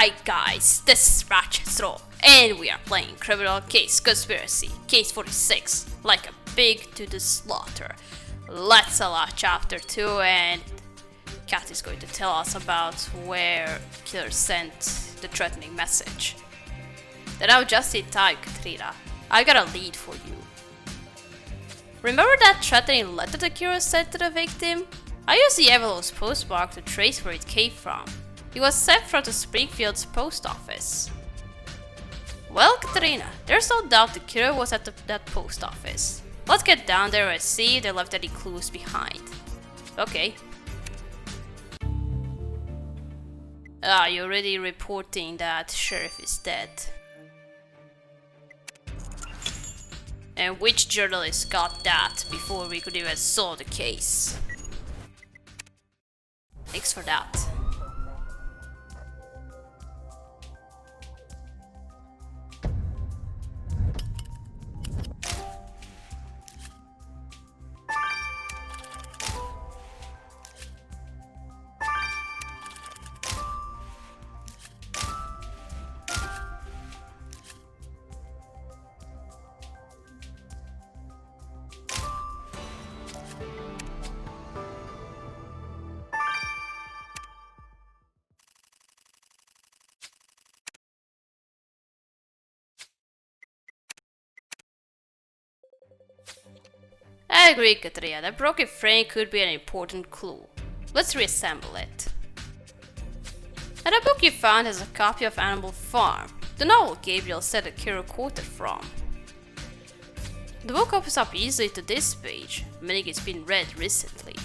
Hi guys, this is Ratchet's and we are playing Criminal Case Conspiracy, Case 46, like a pig to the slaughter. Let's allow chapter 2 and Kat is going to tell us about where killer sent the threatening message. Then I'll just in time, Katrina. I got a lead for you. Remember that threatening letter the killer sent to the victim? I used the envelope's postmark to trace where it came from. It was sent from the Springfield's post office. Well, Katrina, there's no doubt the killer was at that post office. Let's get down there and see if they left any clues behind. Okay. You're already reporting that sheriff is dead. And which journalist got that before we could even solve the case? Thanks for that. I agree, Katrina. That broken frame could be an important clue. Let's reassemble it. And the book you found has a copy of Animal Farm, the novel Gabriel said the killer quoted from. The book opens up easily to this page, meaning it's been read recently.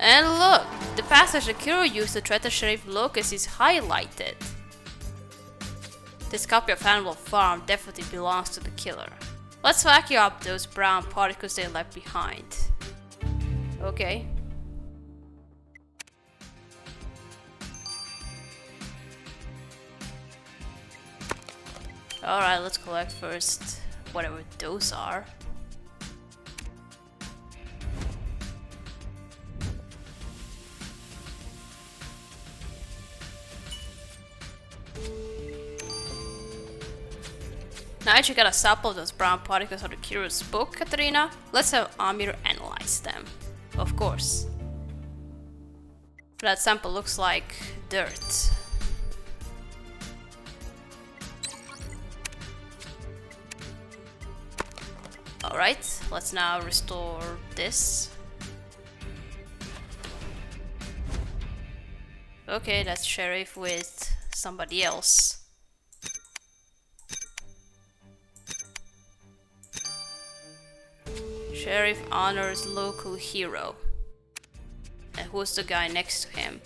And look, the passage the killer used to threaten Sheriff Locust is highlighted. This copy of Animal Farm definitely belongs to the killer. Let's vacuum up those brown particles they left behind. Okay. Alright, let's collect first whatever those are. Now that you got a sample of those brown particles from the killer's book, Katrina, let's have Amir analyze them. Of course. That sample looks like dirt. Alright, let's now restore this. Okay, that's Sheriff with somebody else. Sheriff honors local hero. And who's the guy next to him?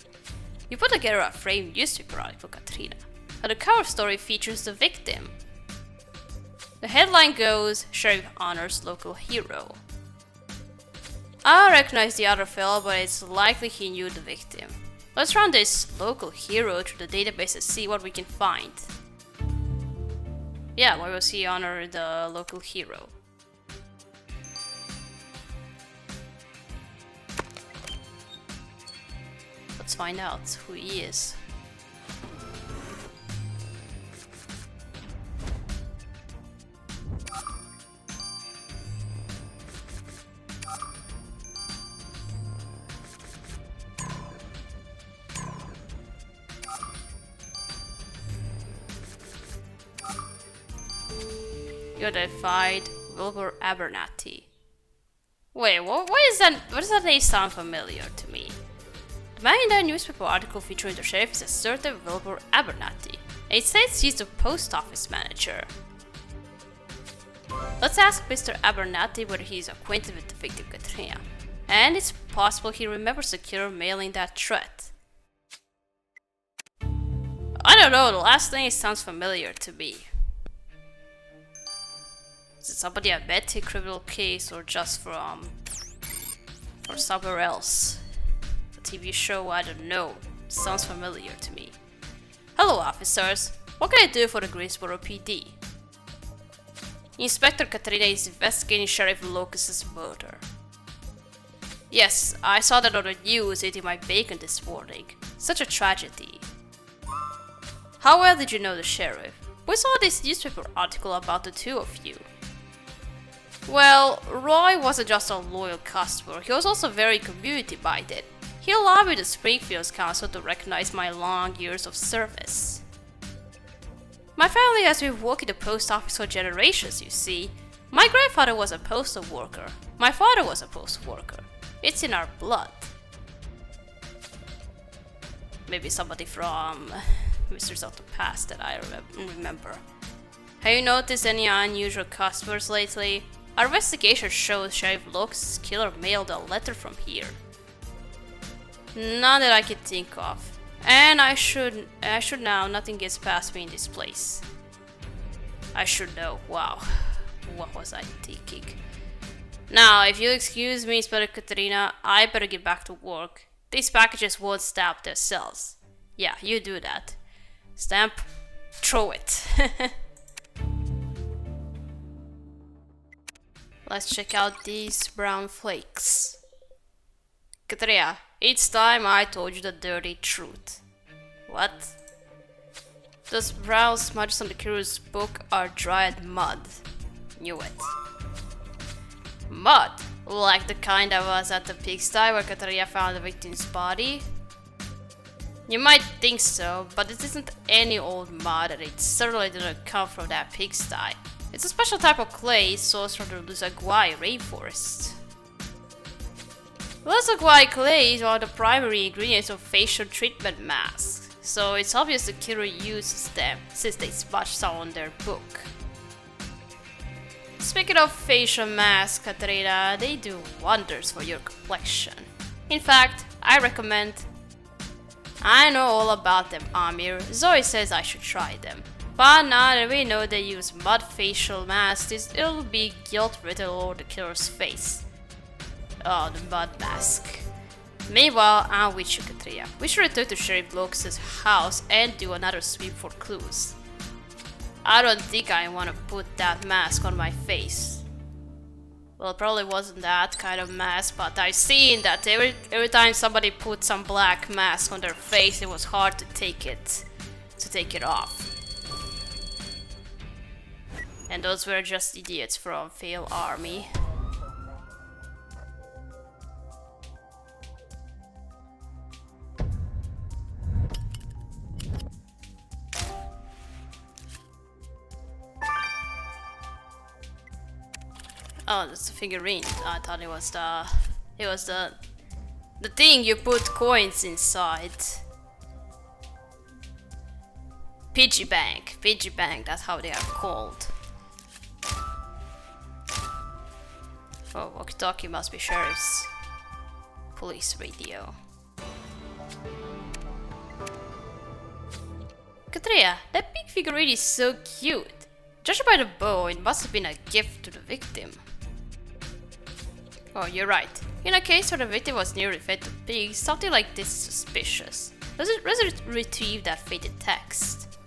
You put together a framed newspaper article, Katrina. And the cover story features the victim. The headline goes, Sheriff honors local hero. I recognize the other fellow, but it's likely he knew the victim. Let's run this local hero through the database and see what we can find. Yeah, why was he honor the local hero? Let's find out who he is. You identified Wilbur Abernathy. Wait, what is that? What does that name sound familiar to me? The man in that newspaper article featuring the sheriff is a certain Wilbur Abernathy, and it says he's the post office manager. Let's ask Mr. Abernathy whether he is acquainted with the victim Katrina, and it's possible he remembers the killer mailing that threat. I don't know, the last name sounds familiar to me. Is it somebody I met in Criminal Case or just from... or somewhere else? TV show, I don't know. Sounds familiar to me. Hello officers, what can I do for the Greensboro PD? Inspector Katrina is investigating Sheriff Locust's murder. Yes, I saw that on the news eating my bacon this morning. Such a tragedy. How well did you know the sheriff? We saw this newspaper article about the two of you. Well, Roy wasn't just a loyal customer, he was also very community-minded. He lobbied the Springfield Council to recognize my long years of service. My family has been working the post office for generations, you see. My grandfather was a postal worker. My father was a postal worker. It's in our blood. Maybe somebody from Mysteries of the Past that I remember. Have you noticed any unusual customers lately? Our investigation shows Sheriff Locke's killer mailed a letter from here. None that I can think of. And I should know nothing gets past me in this place. I should know. Wow. What was I thinking? Now, if you'll excuse me, Inspector Katerina, I better get back to work. These packages won't stamp themselves. Yeah, you do that. Stamp, throw it. Let's check out these brown flakes. Katerina, it's time I told you the dirty truth. What? Those brown smudges on the Curious book are dried mud. Knew it. Mud? Like the kind that was at the pigsty where Katerina found the victim's body? You might think so, but it isn't any old mud and it certainly didn't come from that pigsty. It's a special type of clay sourced from the Lusaguay rainforest. Lusaguay clay is one of the primary ingredients of facial treatment masks, so it's obvious the killer uses them since they smudged some on their book. Speaking of facial masks, Katerina, they do wonders for your complexion. In fact, I recommend... I know all about them, Amir. Zoe says I should try them. But now that we know they use mud facial masks, it'll be guilt written all over the killer's face. Oh, the mud mask. Meanwhile, I'm with you, Katerina. We should return to Sheriff Locke's house and do another sweep for clues. I don't think I want to put that mask on my face. Well, it probably wasn't that kind of mask, but I've seen that every time somebody put some black mask on their face, it was hard to take it off. And those were just idiots from Fail Army. Oh, that's a figurine. I thought it was the thing you put coins inside. Piggy bank, that's how they are called. Oh, walkie-talkie must be sheriff's police radio. Katerina, that pig figurine is so cute. Judging by the bow, it must have been a gift to the victim. Oh, you're right. In a case where the victim was nearly fed to pigs, something like this is suspicious. Let's retrieve that faded text.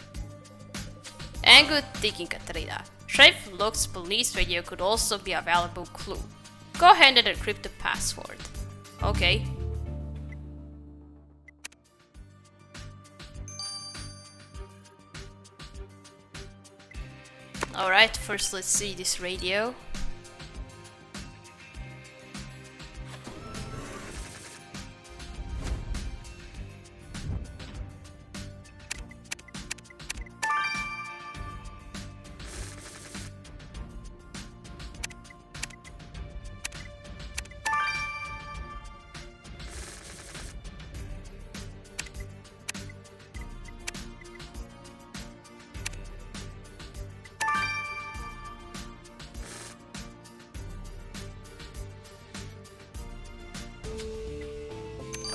And good thinking, Katerina. Sheriff Locke's police radio could also be a valuable clue. Go ahead and decrypt the password. Okay. Alright, first let's see this radio.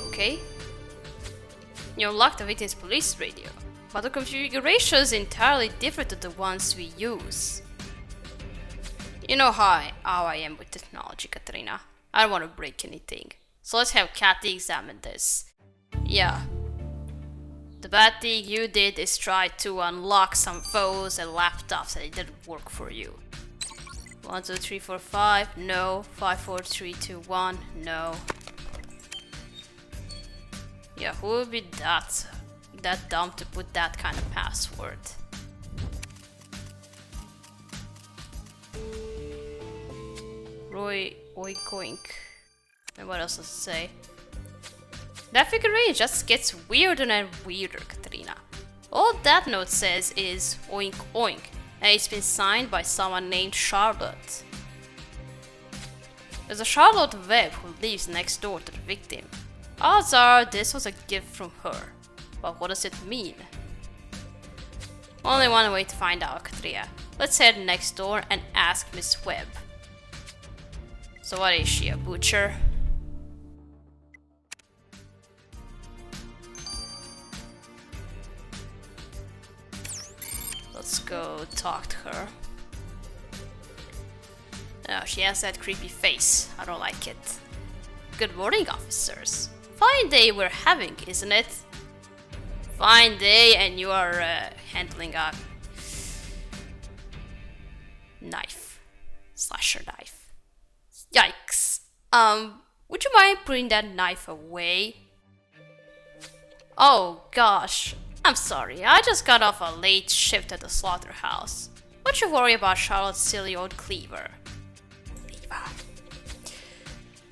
Okay. You unlocked the victim's police radio, but the configuration is entirely different to the ones we use. You know how I am with technology, Katerina. I don't want to break anything. So let's have Kathy examine this. Yeah. The bad thing you did is try to unlock some phones and laptops and it didn't work for you. 1, 2, 3, 4, 5, no. 5, 4, 3, 2, 1, no. Yeah, who would be that that dumb to put that kind of password. Roy oink oink. And what else does it say? That figurine just gets weirder and weirder, Katrina. All that note says is oink oink, and it's been signed by someone named Charlotte. There's a Charlotte Webb who lives next door to the victim. Odds are this was a gift from her. But what does it mean? Only one way to find out, Katrina. Let's head next door and ask Miss Webb. So what is she, a butcher? Let's go talk to her. Oh, she has that creepy face. I don't like it. Good morning, officers. Fine day we're having, isn't it? Fine day, and you are handling a knife. Slasher knife. Yikes. Would you mind putting that knife away? Oh gosh. I'm sorry, I just got off a late shift at the slaughterhouse. Don't you worry about Charlotte's silly old cleaver.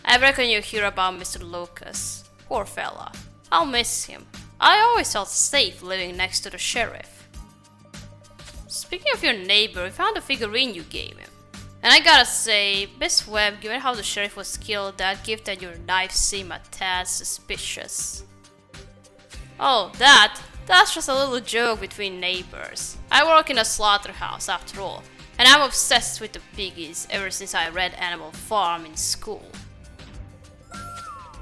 I reckon you hear about Mr. Lucas. Poor fella. I'll miss him. I always felt safe living next to the sheriff. Speaking of your neighbor, we found a figurine you gave him. And I gotta say, Miss Webb, given how the sheriff was killed, that gift and your knife seem a tad suspicious. Oh, that's just a little joke between neighbors. I work in a slaughterhouse after all, and I'm obsessed with the piggies ever since I read Animal Farm in school.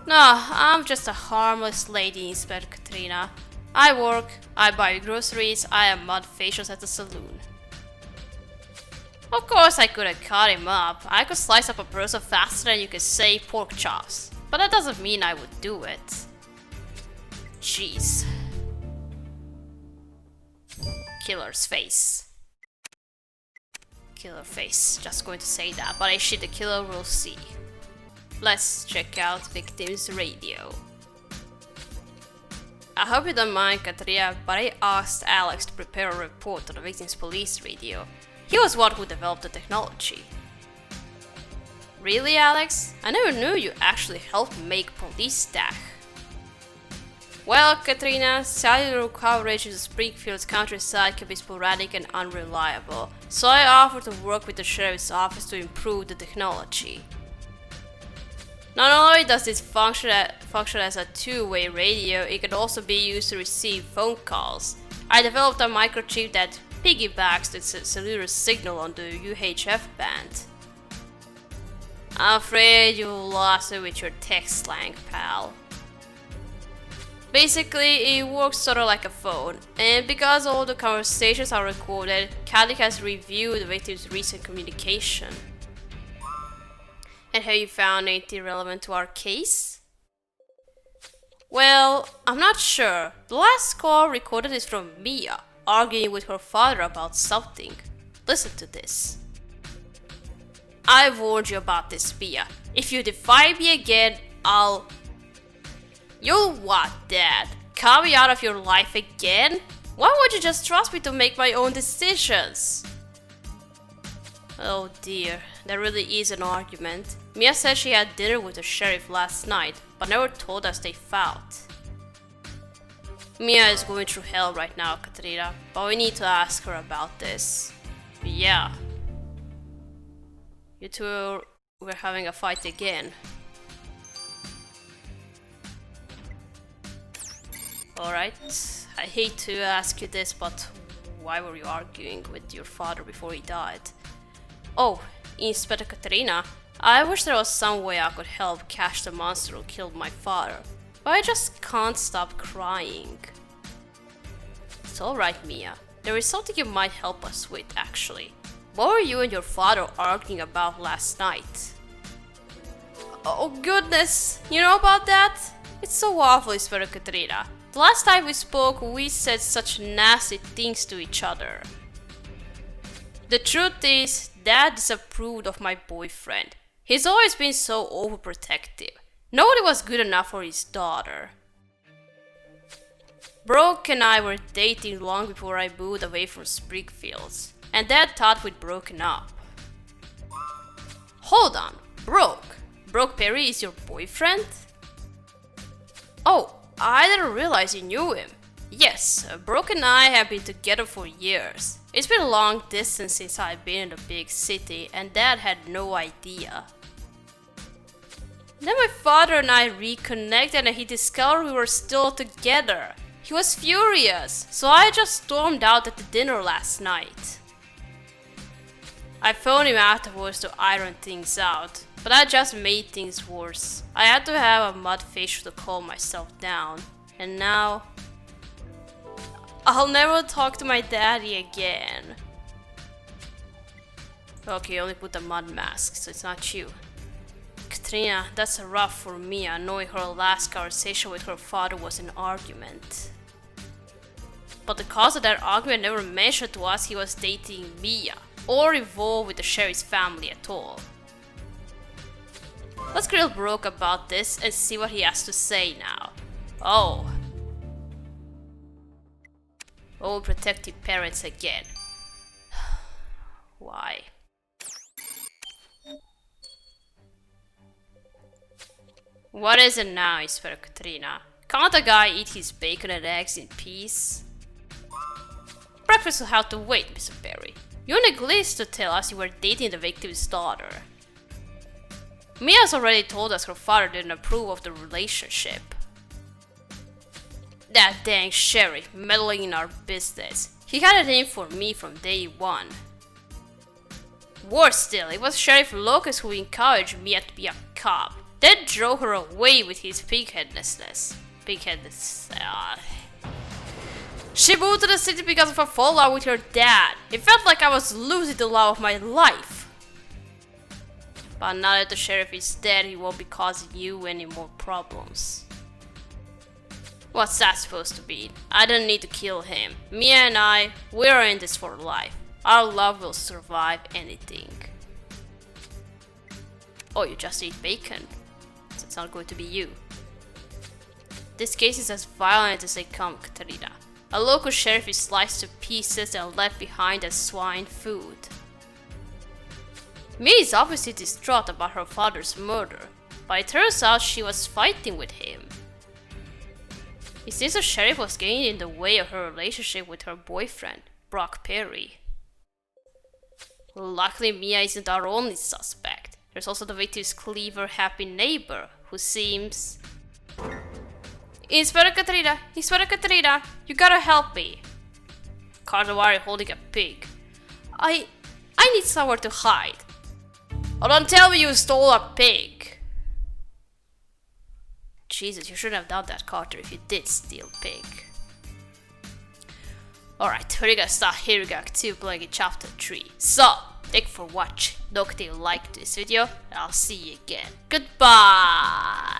No, I'm just a harmless lady, Inspector Katrina. I work, I buy groceries, I have mud facials at the saloon. Of course I could have cut him up. I could slice up a person faster than you could say pork chops. But that doesn't mean I would do it. Jeez. Killer's face. Killer face. Just going to say that, but I shit the killer will see. Let's check out victim's radio. I hope you don't mind, Katrina, but I asked Alex to prepare a report on the victim's police radio. He was one who developed the technology. Really, Alex? I never knew you actually helped make police staff. Well, Katrina, cellular coverage in the Springfield countryside can be sporadic and unreliable, so I offered to work with the sheriff's office to improve the technology. Not only does this function as a two-way radio, it can also be used to receive phone calls. I developed a microchip that piggybacks the cellular signal on the UHF band. I'm afraid you lost it with your text slang, pal. Basically, it works sort of like a phone, and because all the conversations are recorded, Cadillac has reviewed the victim's recent communication. And have you found anything relevant to our case? Well, I'm not sure. The last call recorded is from Mia, arguing with her father about something. Listen to this. I warned you about this, Mia. If you defy me again, You'll what, Dad? Cut me out of your life again? Why won't you just trust me to make my own decisions? Oh dear, there really is an argument. Mia said she had dinner with the sheriff last night, but never told us they fought. Mia is going through hell right now, Katrina, but we need to ask her about this. Yeah. You two were having a fight again. Alright, I hate to ask you this, but why were you arguing with your father before he died? Oh, Inspector Katrina, I wish there was some way I could help catch the monster who killed my father, but I just can't stop crying. It's alright, Mia. There is something you might help us with, actually. What were you and your father arguing about last night? Oh goodness, you know about that? It's so awful, Inspector Katrina. The last time we spoke, we said such nasty things to each other. The truth is, Dad disapproved of my boyfriend. He's always been so overprotective. Nobody was good enough for his daughter. Brooke and I were dating long before I moved away from Springfield, and Dad thought we'd broken up. Hold on, Brooke? Brooke Perry is your boyfriend? Oh, I didn't realize you knew him. Yes, Brooke and I have been together for years. It's been a long distance since I've been in the big city, and Dad had no idea. Then my father and I reconnected and he discovered we were still together. He was furious, so I just stormed out at the dinner last night. I phoned him afterwards to iron things out, but that just made things worse. I had to have a mud facial to calm myself down, and now I'll never talk to my daddy again. Okay, only put a mud mask, so it's not you. Katrina, that's rough for Mia, knowing her last conversation with her father was an argument. But the cause of that argument never mentioned to us he was dating Mia, or involved with the sheriff's family at all. Let's grill Brooke about this and see what he has to say now. Oh, protective parents again. Why? What is it now, Inspector Katrina? Can't a guy eat his bacon and eggs in peace? Breakfast will have to wait, Mr. Perry. You neglected to tell us you were dating the victim's daughter. Mia's already told us her father didn't approve of the relationship. That dang sheriff meddling in our business. He had it in for me from day one. Worse still, it was Sheriff Locust who encouraged Mia to be a cop, then drove her away with his pigheadedness. She moved to the city because of a fallout with her dad. It felt like I was losing the love of my life. But now that the sheriff is dead, he won't be causing you any more problems. What's that supposed to be? I don't need to kill him. Mia and I, we're in this for life. Our love will survive anything. Oh, you just ate bacon. So it's not going to be you. This case is as violent as they come, Katarina. A local sheriff is sliced to pieces and left behind as swine food. Mia is obviously distraught about her father's murder, but it turns out she was fighting with him. It seems the sheriff was getting in the way of her relationship with her boyfriend, Brock Perry. Luckily, Mia isn't our only suspect. There's also the victim's clever, happy neighbor, who seems... Inspector Katrina, you gotta help me. Cardawari holding a pig. I need somewhere to hide. Oh, don't tell me you stole a pig. Jesus, you shouldn't have done that, Carter, if you did steal pig. Alright, we're gonna start here. We're gonna continue playing in chapter 3. So, thank you for watching. Don't forget to like this video, and I'll see you again. Goodbye!